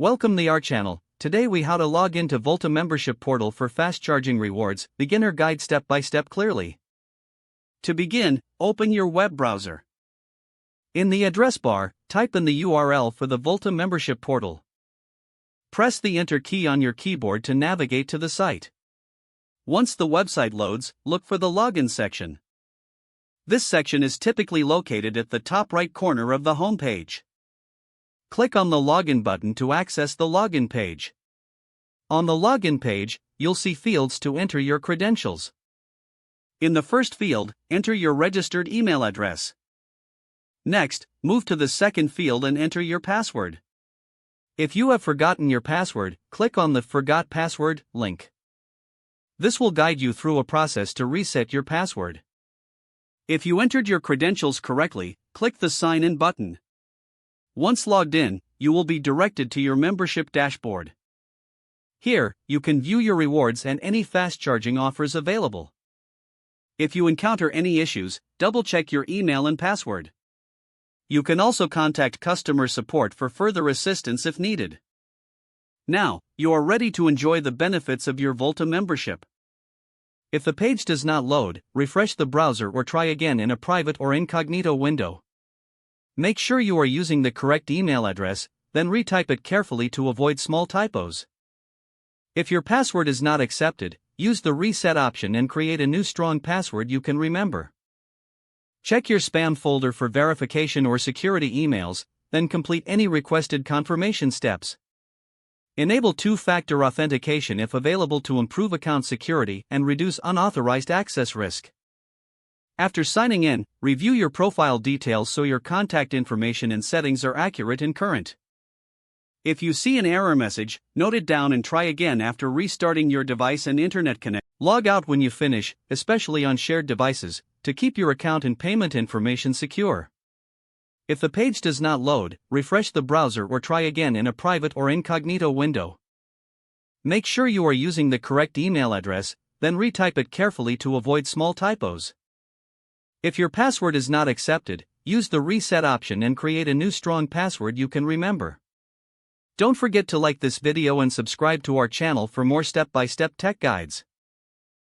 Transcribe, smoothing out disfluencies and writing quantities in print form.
Welcome to our channel. Today we how to log into Volta membership portal for fast charging rewards, beginner guide step by step clearly. To begin, open your web browser. In the address bar, type in the URL for the Volta membership portal. Press the enter key on your keyboard to navigate to the site. Once the website loads, look for the login section. This section is typically located at the top right corner of the home page. Click on the login button to access the login page. On the login page, you'll see fields to enter your credentials. In the first field, enter your registered email address. Next, move to the second field and enter your password. If you have forgotten your password, click on the Forgot Password link. This will guide you through a process to reset your password. If you entered your credentials correctly, click the Sign In button. Once logged in, you will be directed to your membership dashboard. Here, you can view your rewards and any fast charging offers available. If you encounter any issues, double-check your email and password. You can also contact customer support for further assistance if needed. Now, you are ready to enjoy the benefits of your Volta membership. If the page does not load, refresh the browser or try again in a private or incognito window. Make sure you are using the correct email address, then retype it carefully to avoid small typos. If your password is not accepted, use the reset option and create a new strong password you can remember. Check your spam folder for verification or security emails, then complete any requested confirmation steps. Enable two-factor authentication if available to improve account security and reduce unauthorized access risk. After signing in, review your profile details so your contact information and settings are accurate and current. If you see an error message, note it down and try again after restarting your device and internet connection. Log out when you finish, especially on shared devices, to keep your account and payment information secure. If the page does not load, refresh the browser or try again in a private or incognito window. Make sure you are using the correct email address, then retype it carefully to avoid small typos. If your password is not accepted, use the reset option and create a new strong password you can remember. Don't forget to like this video and subscribe to our channel for more step-by-step tech guides.